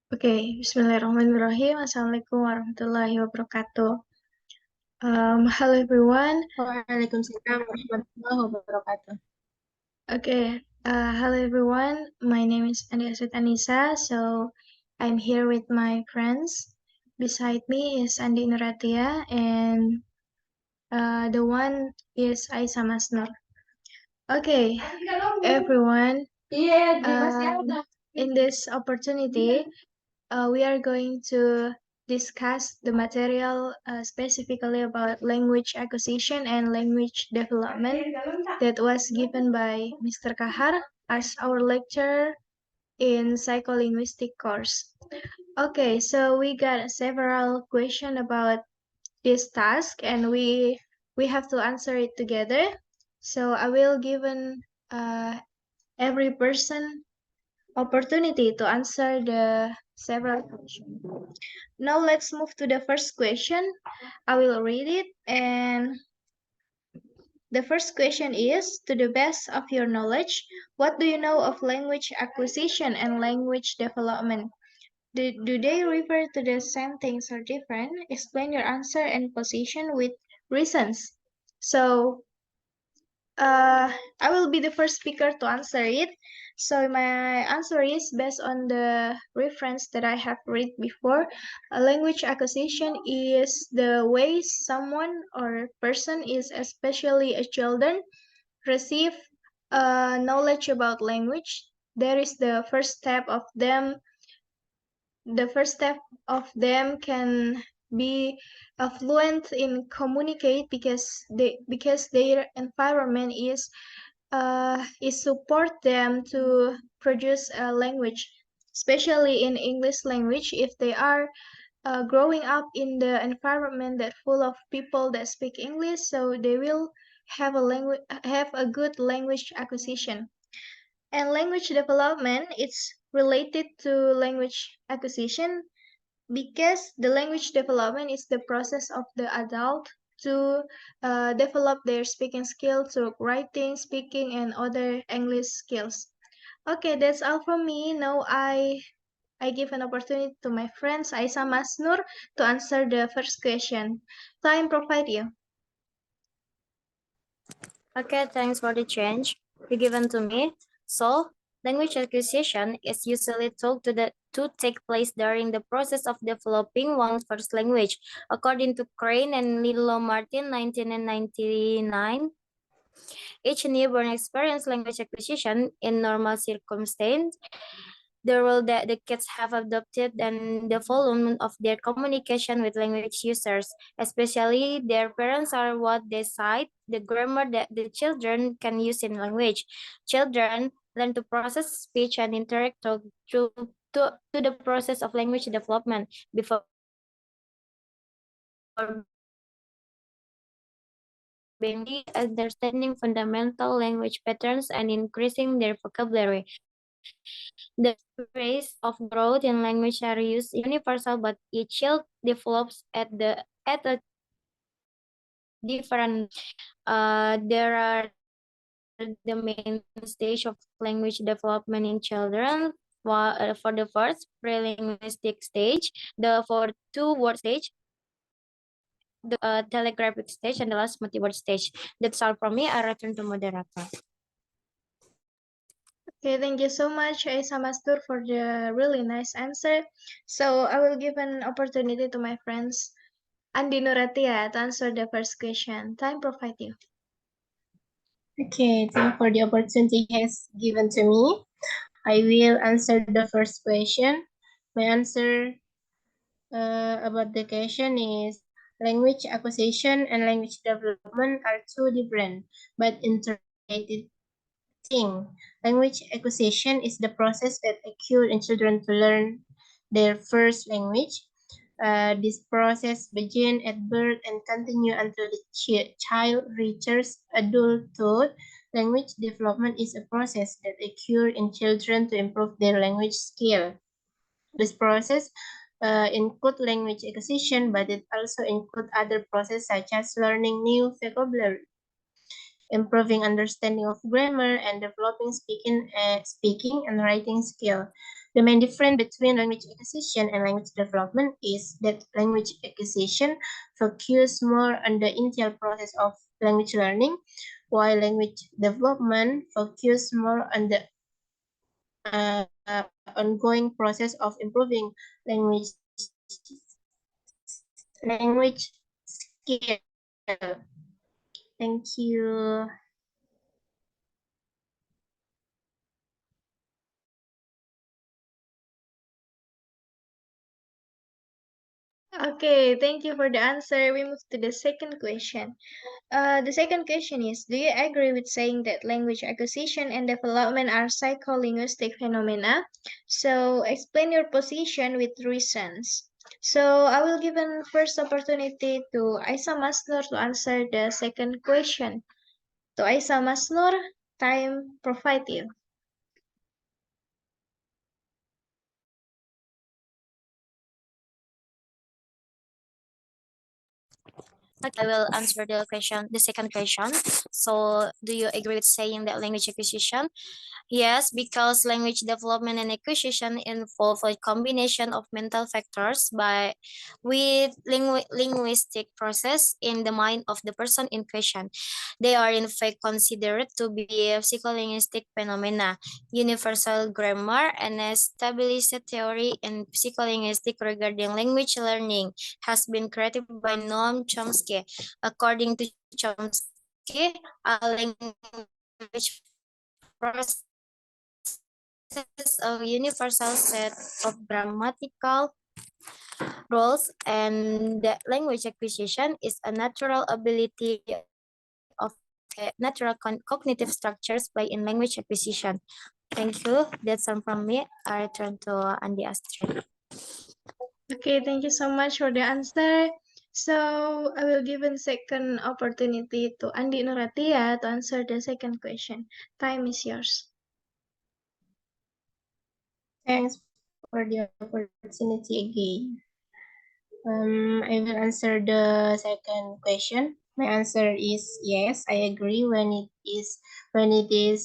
Oke, Bismillahirrahmanirrahim. Assalamualaikum warahmatullahi wabarakatuh. Hello everyone. Waalaikumsalam warahmatullahi wabarakatuh. Okay, hello everyone. My name is Anissa. So I'm here with my friends. Beside me is Andi Nuratia, and the one is Aisyah Masnur. Okay, everyone. In this opportunity, we are going to discuss the material specifically about language acquisition and language development that was given by Mr. Kahar as our lecturer in psycholinguistic course. Okay, so we got several questions about this task and we have to answer it together. So I will given every person opportunity to answer the several questions. Now let's move to the first question. I will read it, and the first question is, to the best of your knowledge, what do you know of language acquisition and language development? Do they refer to the same things or different? Explain your answer and position with reasons. So I will be the first speaker to answer it. So my answer is based on the reference that I have read before. A language acquisition is the way someone or person is, especially a children, receive knowledge about language. There is the first step of them. The first step of them can be fluent in communicate because their environment is support them to produce a language, especially in English language. If they are growing up in the environment that full of people that speak English, so they will have a good language acquisition. And language development, it's related to language acquisition because the language development is the process of the adult to develop their speaking skills through writing, speaking, and other English skills. Okay, that's all from me. Now I give an opportunity to my friends Aisyah Masnur to answer the first question. Time provide you. Okay, thanks for the change you given to me. So, language acquisition is usually thought to take place during the process of developing one's first language. According to Crane and Lilo Martin, 1999, each newborn experiences language acquisition in normal circumstances. The role that the kids have adopted and the volume of their communication with language users, especially their parents, are what decide the grammar that the children can use in language. Children learn to process speech and interact through to the process of language development before being understanding fundamental language patterns and increasing their vocabulary. The rates of growth in language are used universal, but each child develops at a different. There are the main stage of language development in children. For the first pre-linguistic stage, the for two-word stage, the telegraphic stage, and the last multi-word stage. That's all from me. I return to moderator. Okay, thank you so much, Aisyah Mastur, for the really nice answer. So I will give an opportunity to my friends Andi Nuratia to answer the first question. Time provide you. Okay, thank you for the opportunity has given to me. I will answer the first question. My answer about the question is language acquisition and language development are two different but interrelated things. Language acquisition is the process that occurs in children to learn their first language. This process begins at birth and continues until the child reaches adulthood. Language development is a process that occurs in children to improve their language skill. This process includes language acquisition, but it also includes other processes such as learning new vocabulary, improving understanding of grammar, and developing speaking and writing skill. The main difference between language acquisition and language development is that language acquisition focuses more on the initial process of language learning, while language development focuses more on the ongoing process of improving language skill. Thank you. Okay, thank you for the answer. We move to the second question. The second question is, do you agree with saying that language acquisition and development are psycholinguistic phenomena? So explain your position with reasons. So I will give an first opportunity to Aisa Masnur to answer the second question. To Aisa Masnur, time provided. Okay, I will answer the second question. So, do you agree with saying that language acquisition? Yes, because language development and acquisition involve a combination of mental factors with linguistic process in the mind of the person in question. They are in fact considered to be psycholinguistic phenomena. Universal grammar and a stability theory in psycholinguistics regarding language learning has been created by Noam Chomsky. According to Chomsky, a language process a universal set of grammatical rules, and the language acquisition is a natural ability of natural cognitive structures play in language acquisition. Thank you. That's all from me. I return to Andy Astrid. Okay, thank you so much for the answer. So I will give a second opportunity to Andi Nuratia to answer the second question. Time is yours. Thanks for the opportunity again. I will answer the second question. My answer is yes. I agree when it is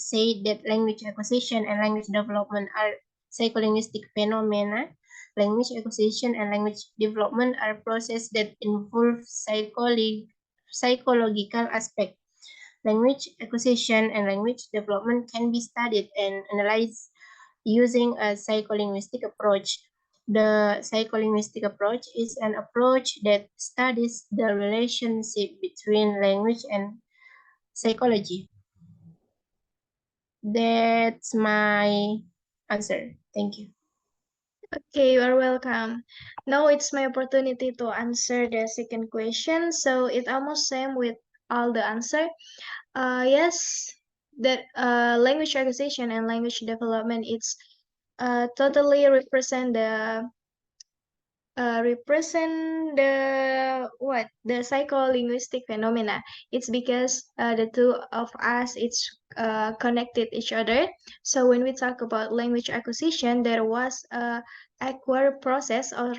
said that language acquisition and language development are psycholinguistic phenomena. Language acquisition and language development are processes that involve psychological aspect. Language acquisition and language development can be studied and analyzed using a psycholinguistic approach. The psycholinguistic approach is an approach that studies the relationship between language and psychology. That's my answer. Thank you. Okay, you are welcome. Now it's my opportunity to answer the second question. So it almost same with all the answer. Yes, that language acquisition and language development it's totally represent the psycholinguistic phenomena. It's because the two of us it's connected each other. So when we talk about language acquisition, there was a acquired process of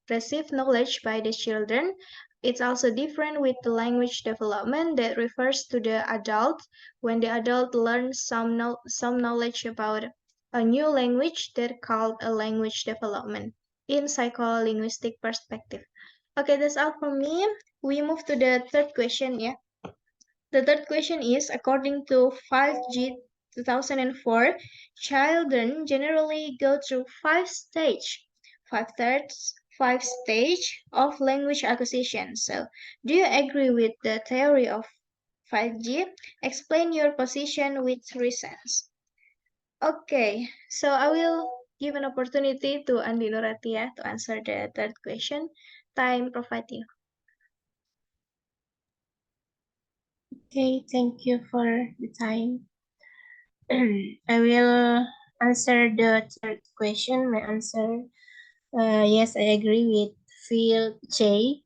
received knowledge by the children. It's also different with the language development that refers to the adult when the adult learns some knowledge about a new language that called a language development in psycholinguistic perspective. Okay, that's all from me. We move to the third question, yeah. The third question is, according to 5G 2004, children generally go through five stage of language acquisition. So, do you agree with the theory of 5G? Explain your position with reasons. Okay, so I will give an opportunity to Andi Nuratia to answer the third question. Time provided. Okay, thank you for the time. I will answer the third question. My answer, yes, I agree with Phil J.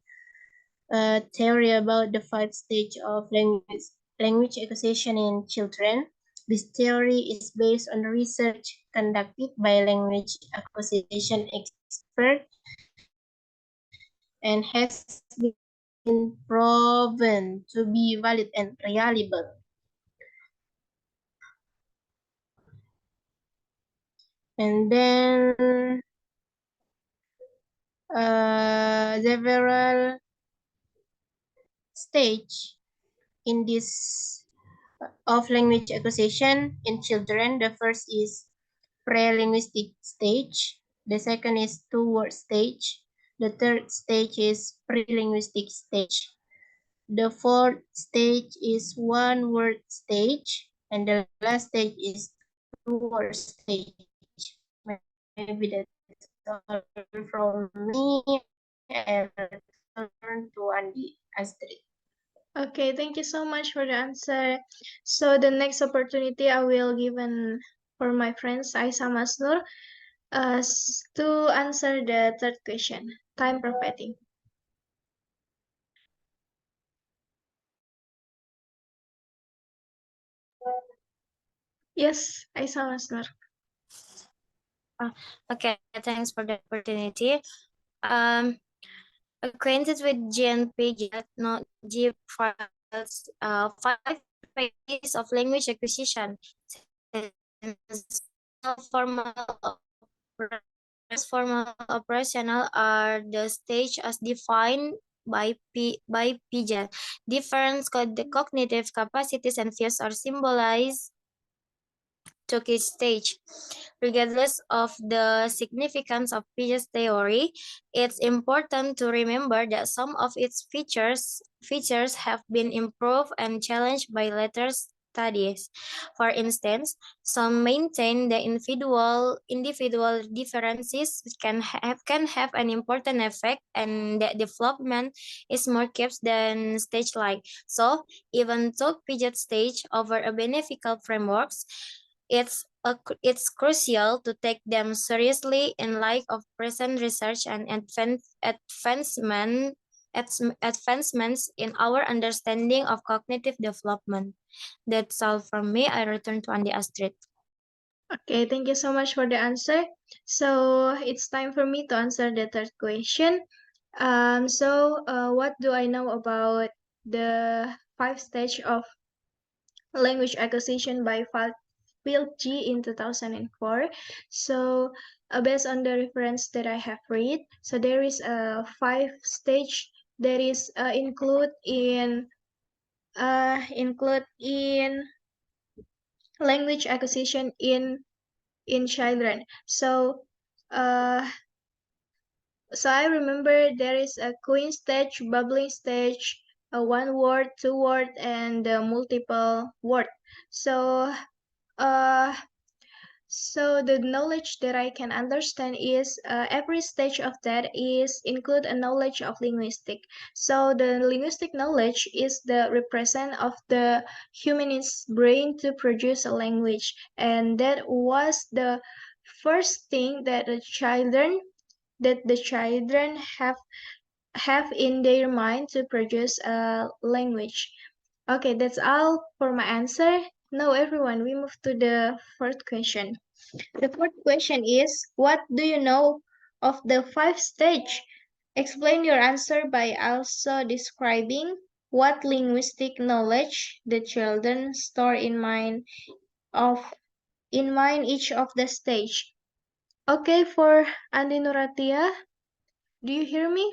Theory about the five stage of language acquisition in children. This theory is based on research conducted by language acquisition experts and has been proven to be valid and reliable. And then several stage in this of language acquisition in children. The first is pre-linguistic stage. The second is two-word stage. The third stage is pre-linguistic stage. The fourth stage is one-word stage. And the last stage is two-word stage. Maybe that's all from me. I'll turn to Andi Astrid. Okay, thank you so much for the answer. So the next opportunity I will given for my friends Aisa Masnur to answer the third question, time prophetic. Yes, Aisa Masnur. Okay, thanks for the opportunity. Acquainted with GNP, not G files, 5 phases of language acquisition. Formal formal operational are the stage as defined by Piaget. Different cognitive capacities and views are symbolized to each stage. Regardless of the significance of Piaget's theory, it's important to remember that some of its features have been improved and challenged by later studies. For instance, some maintain the individual differences can have an important effect and that development is more kept than stage-like. So, even though Piaget stage over a beneficial frameworks, it's crucial to take them seriously in light of present research and advancements in our understanding of cognitive development. That's all from me. I return to Andy Astrid. Okay, thank you so much for the answer. So it's time for me to answer the third question. What do I know about the five stage of language acquisition by Phil G in 2004? So, based on the reference that I have read, so there is a five stage that is include in language acquisition in children. Uh, so I remember there is a queen stage, bubbling stage, a one word, two word, and multiple word. So, uh, so the knowledge that I can understand is every stage of that is include a knowledge of linguistic. So the linguistic knowledge is the represent of the humanist's brain to produce a language, and that was the first thing that the children have in their mind to produce a language. Okay, that's all for my answer. Now, everyone, we move to the fourth question. The fourth question is, what do you know of the five stage? Explain your answer by also describing what linguistic knowledge the children store in mind each of the stage. Okay, for Andi Nuratia, do you hear me?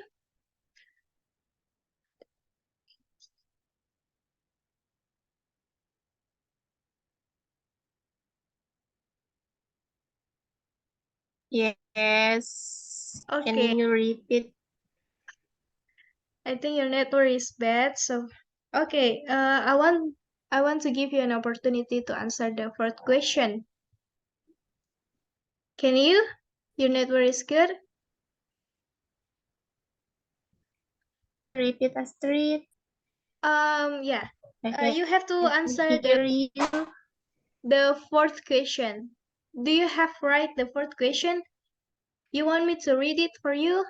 Yes. Can Okay, you repeat? I think your network is bad, so okay. I want to give you an opportunity to answer the fourth question. Can you? Your network is good. Repeat, Astrid. Yeah. I You have to can answer hear you. the fourth question. Do you have right the fourth question? You want me to read it for you?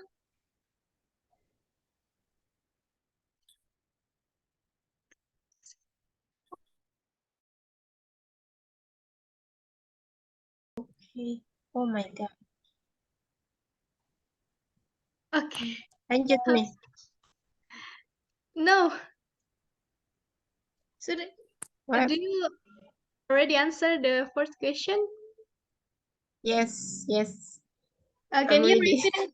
Okay. Oh my God. Okay. Lanjut nih. No. So What? do you already answer the fourth question? Yes, yes. Can I'm you ready. repeat it?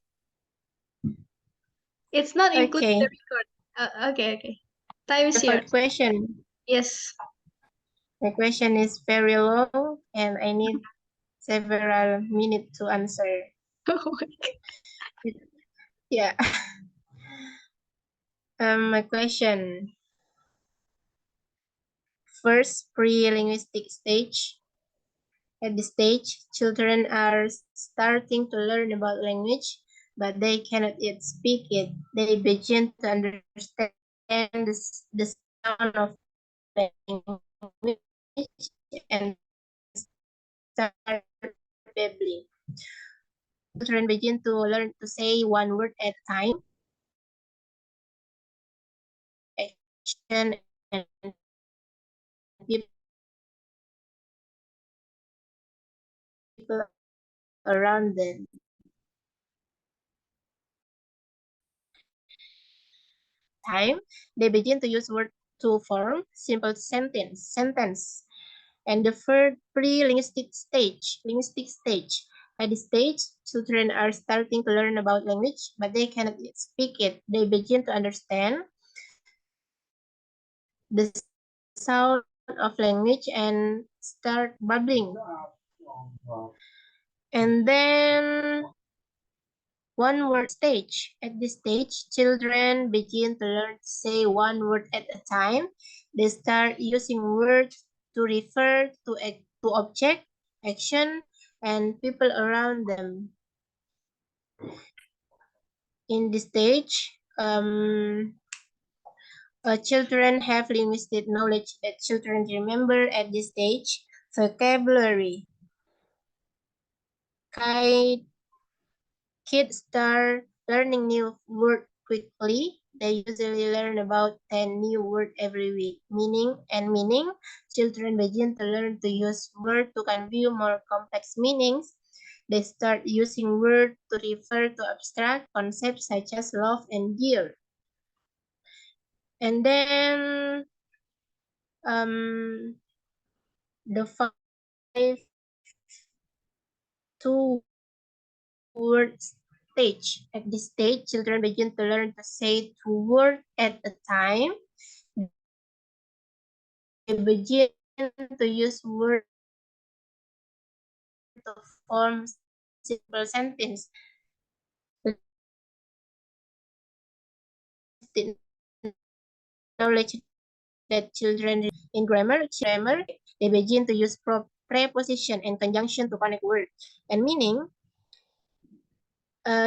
It's not included in the Okay. record. Okay, okay. Time is The yours. fourth question. Yes. My question is very long and I need several minutes to answer. Oh my God. Yeah. My question. First, pre-linguistic stage. At this stage, children are starting to learn about language, but they cannot yet speak it. They begin to understand the sound of language and start babbling. Children begin to learn to say one word at a time. Action and people around them. Time, they begin to use words to form simple sentence. And the third pre-linguistic stage. At this stage, children are starting to learn about language, but they cannot yet speak it. They begin to understand the sound of language and start babbling. And then one word stage. At this stage, children begin to learn to say one word at a time. They start using words to refer to object, action, and people around them. In this stage, children have linguistic knowledge that children remember at this stage. Vocabulary. Kids start learning new words quickly. They usually learn about 10 new words every week. Meaning, children begin to learn to use words to convey more complex meanings. They start using words to refer to abstract concepts such as love and gear. And then the five two words stage. At this stage, children begin to learn to say two words at a time. They begin to use words to form simple sentences. The knowledge that children in grammar, they begin to use preposition and conjunction to connect words and meaning.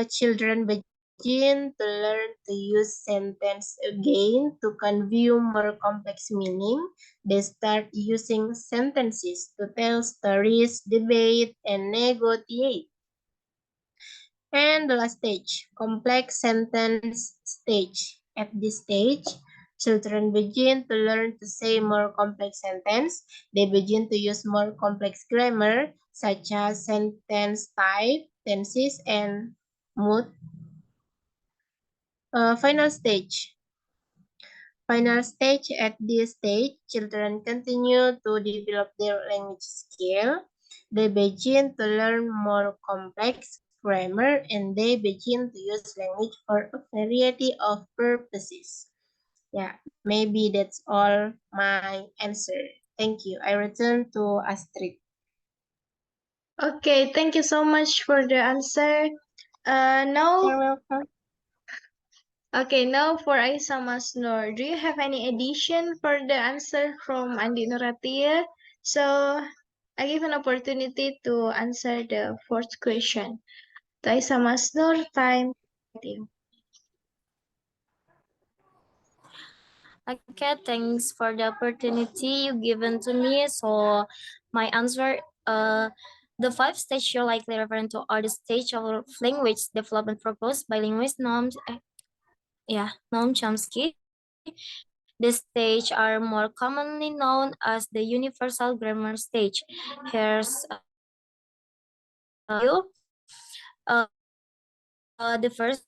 Children begin to learn to use sentence again to convey more complex meaning. They start using sentences to tell stories, debate, and negotiate. And the last stage, complex sentence stage. At this stage, children begin to learn to say more complex sentence. They begin to use more complex grammar, such as sentence type, tenses, and mood. Final stage. Final stage, at this stage, children continue to develop their language skill. They begin to learn more complex grammar and they begin to use language for a variety of purposes. Yeah, maybe that's all my answer. Thank you. I return to Astrid. Okay, thank you so much for the answer. Now, You're welcome. okay, now for Aisa Masnur. Do you have any addition for the answer from Andi Nuratia? So, I give an opportunity to answer the fourth question. To Aisa Masnur, time. Starting. Okay, thanks for the opportunity you given to me. So my answer, the five stage you're likely referring to are the stage of language development proposed by linguist Noam Chomsky. The stage are more commonly known as the universal grammar stage. Here's you. The first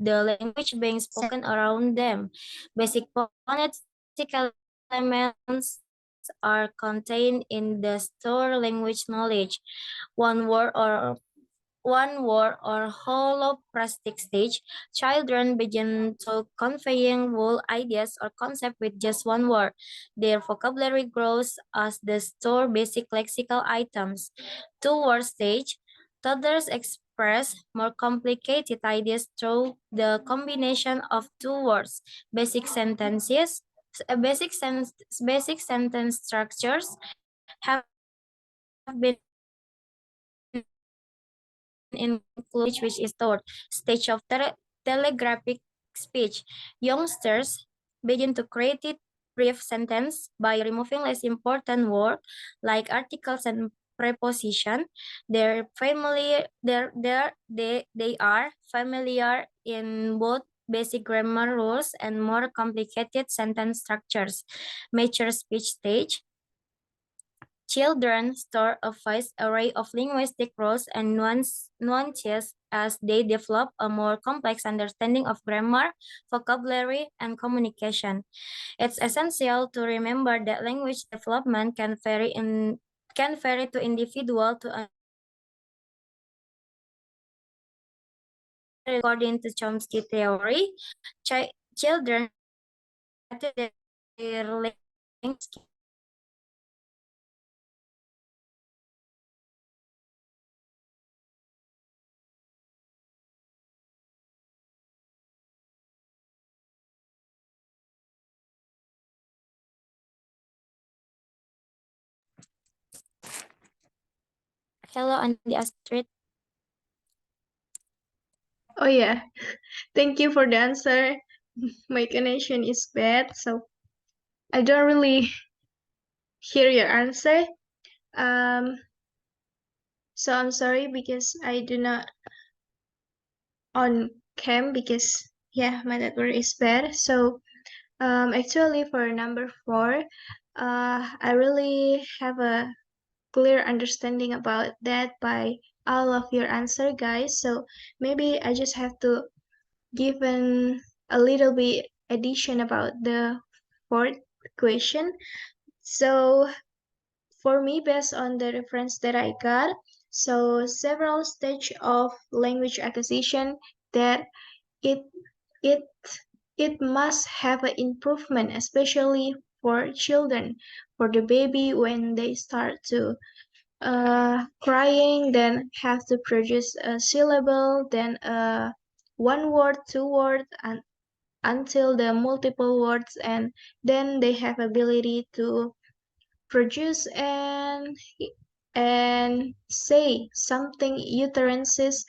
the language being spoken around them. Basic phonetic elements are contained in the store language knowledge. One word or holoplastic stage, children begin to conveying whole ideas or concept with just one word. Their vocabulary grows as they store basic lexical items. Two-word stage, toddlers express more complicated ideas through the combination of two words. Basic sentences, basic sentence structures have been included in language which is stored. Stage of telegraphic speech. Youngsters begin to create it brief sentence by removing less important words like articles and preposition. They are familiar in both basic grammar rules and more complicated sentence structures. Mature speech stage. Children store a vast array of linguistic rules and nuances as they develop a more complex understanding of grammar, vocabulary, and communication. It's essential to remember that language development can vary to individual to according to Chomsky theory. Children practice their language Hello, Andy Astrid. Oh yeah, thank you for the answer. My connection is bad, so I don't really hear your answer. Um, so I'm sorry because I do not on cam because yeah, my network is bad. So actually for number 4, I really have a clear understanding about that by all of your answer, guys. So maybe I just have to give a little bit addition about the fourth question. So for me, based on the reference that I got, so several stage of language acquisition that it it it must have an improvement, especially for children, for the baby when they start to crying, then have to produce a syllable, then one word, two word, and until the multiple words, and then they have ability to produce and say something utterances,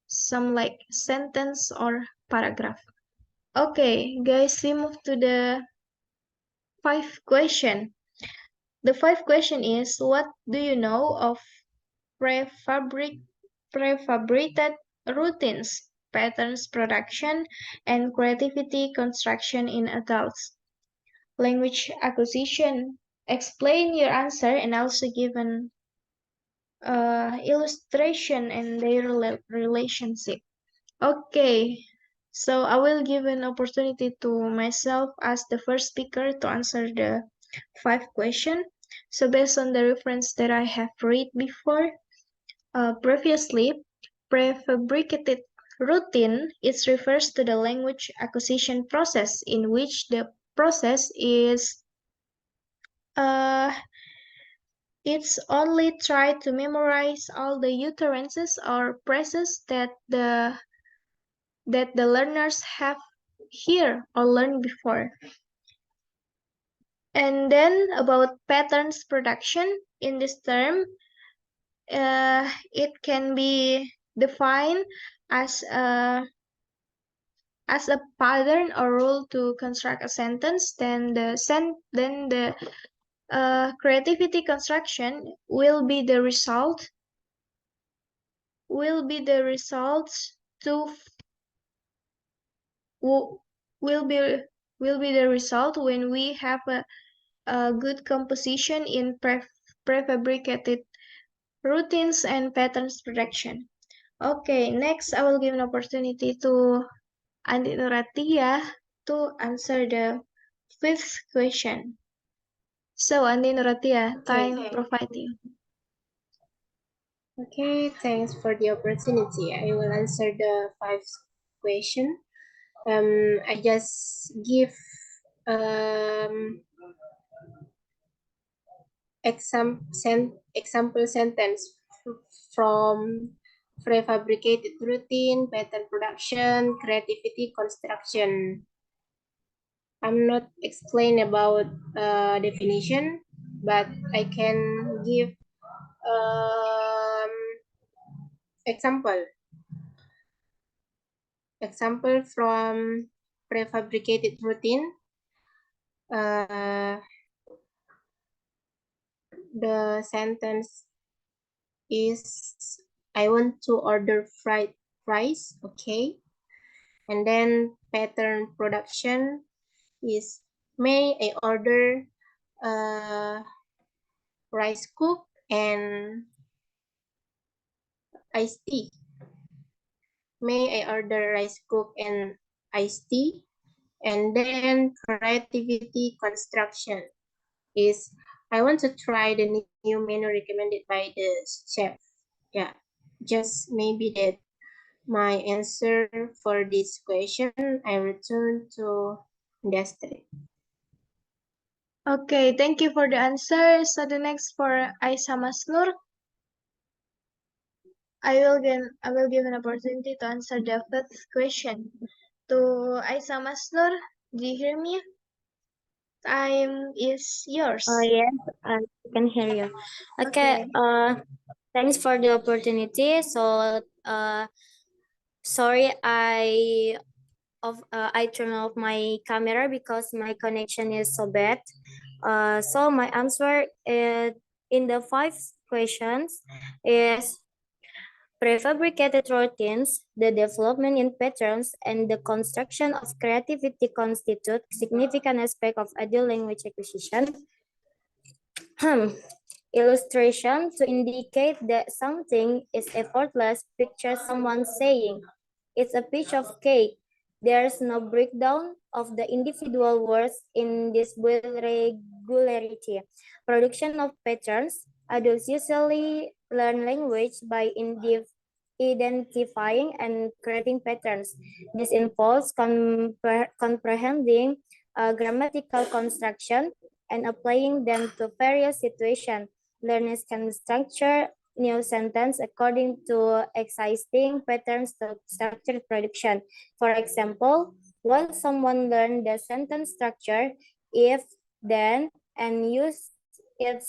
some like sentence or paragraph. Okay, guys, we move to the fifth question. The fifth question is, what do you know of prefabric prefabricated routines, patterns production, and creativity construction in adults? Language acquisition. Explain your answer and also give an illustration and their relationship. Okay, so I will give an opportunity to myself as the first speaker to answer the 5 question. So based on the reference that I have read before, previously, prefabricated routine it refers to the language acquisition process in which the process is uh, it's only try to memorize all the utterances or phrases that the learners have heard or learned before. And then about patterns production in this term, it can be defined as a pattern or rule to construct a sentence. Then the creativity construction will be the results to will be will be the result when we have a good composition in prefabricated routines and patterns production. Okay, next I will give an opportunity to Andi Nuratia to answer the fifth question. So, Andi Nuratia, time Okay. provided. Okay, thanks for the opportunity. I will answer the 5 question. I just give example sentence from prefabricated routine, pattern production, creativity, construction. I'm not explain about definition, but I can give um, example. Example from prefabricated routine. The sentence is I want to order fried rice, okay? And then pattern production is may I order rice cook and iced tea. May I order rice cook and iced tea. And then creativity construction is I want to try the new menu recommended by the chef. Yeah, just maybe that my answer for this question. I return to industry. Okay, thank you for the answer. So the next for Aisa Masnur, I will give an opportunity to answer the fifth question. To Aisa Masnur, do you hear me? Time is yours. Yes, I can hear you. Okay, Okay. thanks for the opportunity. So, sorry, I turn off my camera because my connection is so bad. So my answer in the 5 questions is prefabricated routines, the development in patterns, and the construction of creativity constitute significant aspect of ideal language acquisition. Illustration to indicate that something is effortless. Picture someone saying, "It's a piece of cake." There's no breakdown of the individual words in this regularity. Production of patterns. Adults usually learn language by identifying and creating patterns. This involves comprehending grammatical construction and applying them to various situations. Learners can structure new sentence according to existing patterns to structured production. For example, while someone learned the sentence structure, if, then, and use it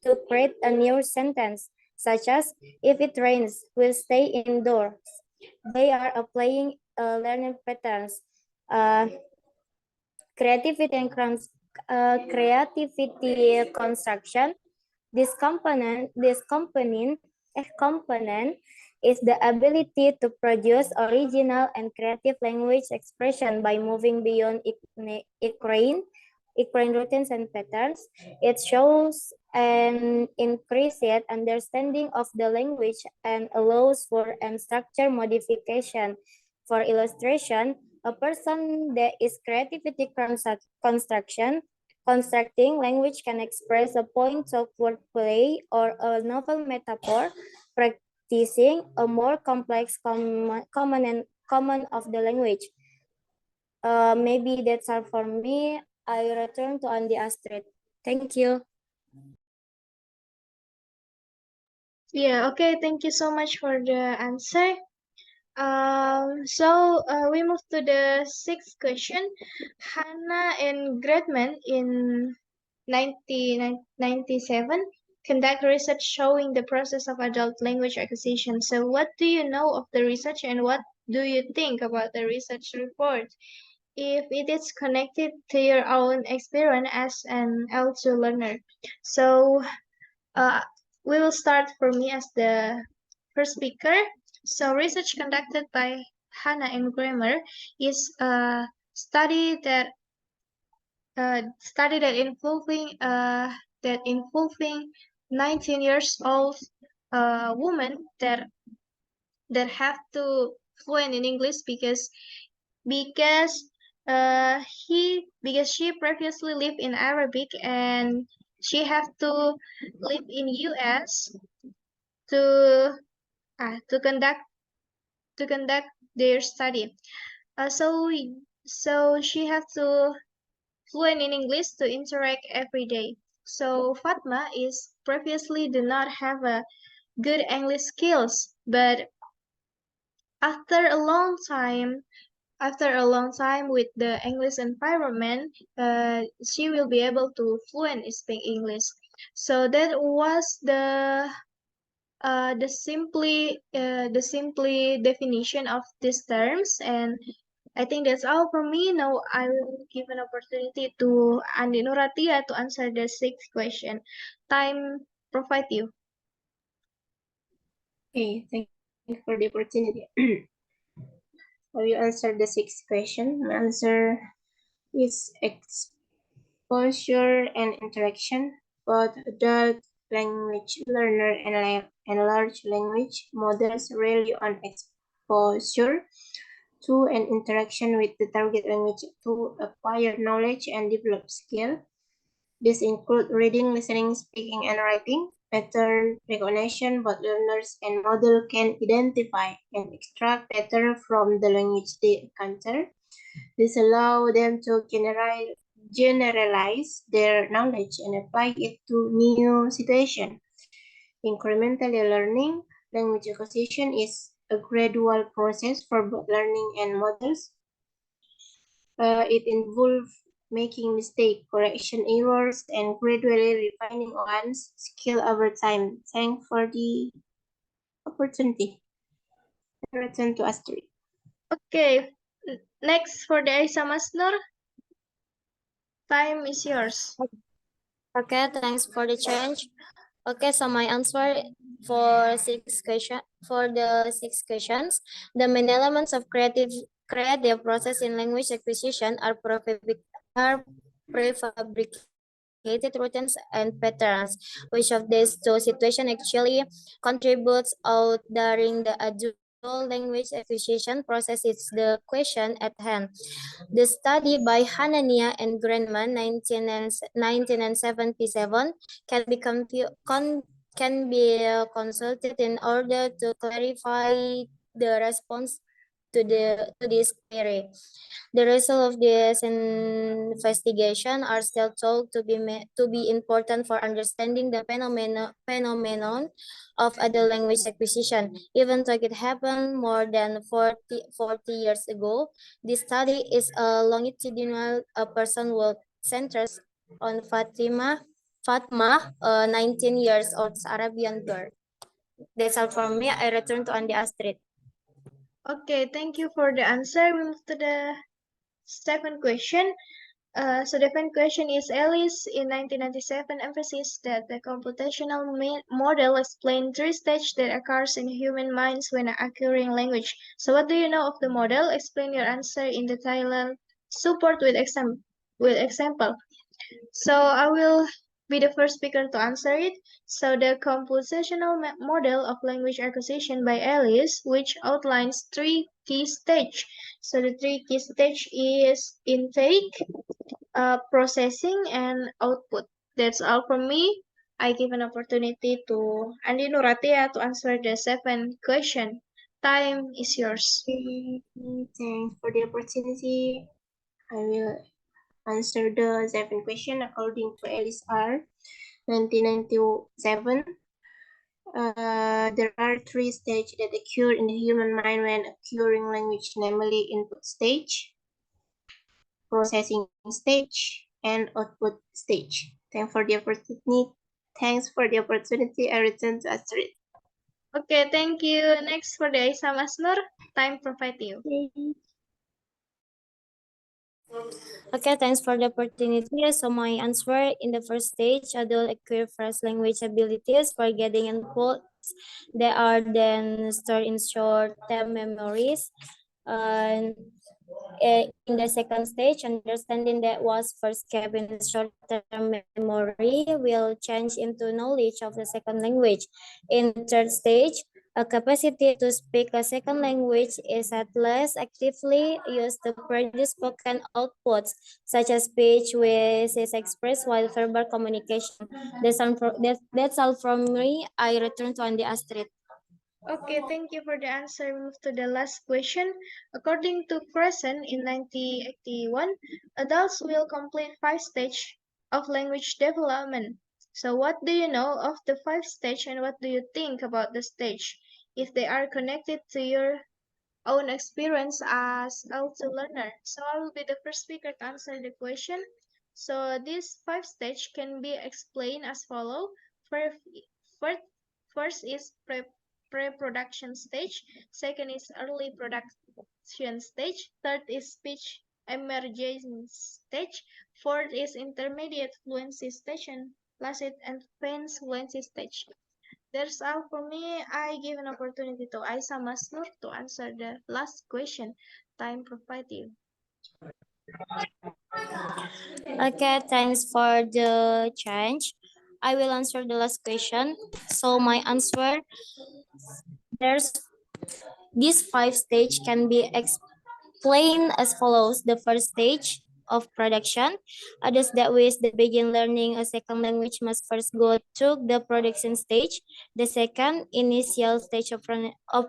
to create a new sentence, such as if it rains, we'll stay indoors. They are applying learning patterns. Uh, creativity construction. This component is the ability to produce original and creative language expression by moving beyond equine routines and patterns. It shows an increased understanding of the language and allows for structure modification. For illustration, a person that is creativity constructing language can express a point of wordplay or a novel metaphor, practicing a more complex common of the language. Maybe that's all for me. I return to Andy Astrid. Thank you. Yeah, okay, thank you so much for the answer. So we move to the sixth question. Hannah and Gredman in 1997 conduct research showing the process of adult language acquisition. So what do you know of the research and what do you think about the research report? If it is connected to your own experience as an L2 learner. So uh, we will start for me as the first speaker. So research conducted by Hannah and Kramer is a study that involving 19 years old women that have to fluent in English because Because she previously lived in Arabic and she have to live in US to to conduct their study. So she has to fluent in English to interact every day. So Fatma is previously do not have a good English skills, but after a long time, after a long time with the English environment, she will be able to fluent speak English. So that was the simply definition of these terms, and I think that's all from me. Now I will give an opportunity to Andi Nuratia to answer the sixth question. Time provide you. Okay, thank you for the opportunity. I will answer the sixth question. My answer is exposure and interaction. Both adult language learner and large language models rely on exposure to and interaction with the target language to acquire knowledge and develop skill. This include reading, listening, speaking, and writing. Pattern recognition, both learners and model can identify and extract pattern from the language they encounter. This allows them to generalize their knowledge and apply it to new situations. Incrementally learning, language acquisition is a gradual process for both learning and models. It involves making mistake, correction errors, and gradually refining one's skill over time. Thanks for the opportunity. I return to Astrid. Okay, next for the Aisa Masnur. Time is yours. Okay, thanks for the change. Okay, so my answer for the six questions, the main elements of creative process in language acquisition are prefabricated routines and patterns. Which of these two situations actually contributes out during the adult language acquisition process is the question at hand. The study by Hanania and Grenman 1977 can be consulted in order to clarify the response to this query. The results of this investigation are still thought to be important for understanding the phenomenon of adult language acquisition. Even though it happened more than 40 years ago, this study is a longitudinal person work centers on Fatma, a 19 years old Arabian girl. That's all from me. I return to Andi Astrid. Okay, thank you for the answer. We move to the second question. So the second question is Alice in 1997 emphasized that the computational model explained three stages that occurs in human minds when acquiring language. So what do you know of the model? Explain your answer in the Thailand support with example. So I will be the first speaker to answer it. So the compositional model of language acquisition by Alice, which outlines three key stages. So the three key stage is intake, processing, and output. That's all from me. I give an opportunity to Andi Nuratia to answer the seventh question. Time is yours. Thanks for the opportunity. I will answer the seventh question according to Alice R. 1997. There are three stages that occur in the human mind when acquiring language, namely input stage, processing stage, and output stage. Thanks for the opportunity. I return to Astrid. Okay, thank you. Next for the Aisa Masnur. Time provide you. Okay, thanks for the opportunity. So my answer in the first stage, adult acquire first language abilities for getting inputs. They are then stored in short-term memories. And in the second stage, understanding that was first kept in short-term memory will change into knowledge of the second language. In third stage, A capacity to speak a second language is at least actively used to produce spoken outputs, such as speech, which is expressed while verbal communication. That's all from me. I return to Andy Astrid. Okay, thank you for the answer. We move to the last question. According to Crescent in 1981, adults will complete 5 stages of language development. So what do you know of the 5 stage and what do you think about the stage? If they are connected to your own experience as also learner. So I will be the first speaker to answer the question. So these 5 stage can be explained as follow. First, first, first is pre-production stage. Second is early production stage. Third is speech emergence stage. Fourth is intermediate fluency stage. And last is advanced fluency stage. That's all for me. I give an opportunity to Aisa Masnur to answer the last question. Time provided. Okay, thanks for the change. I will answer the last question. So my answer, there's these 5 stage can be explained as follows. The first stage of production. Others that wish to begin learning a second language must first go through the production stage. The second, initial stage of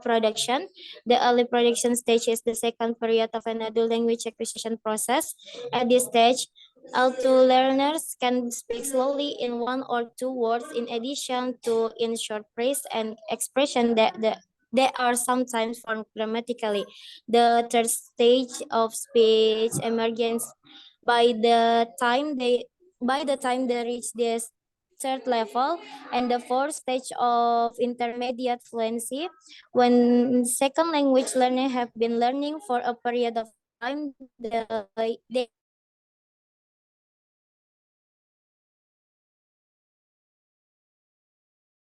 production. The early production stage is the second period of an adult language acquisition process. At this stage, Alto learners can speak slowly in one or two words in addition to in short phrase and expression that they are sometimes formed grammatically. The third stage of speech emergence by the time they reach this third level, and the fourth stage of intermediate fluency, when second language learner have been learning for a period of time, they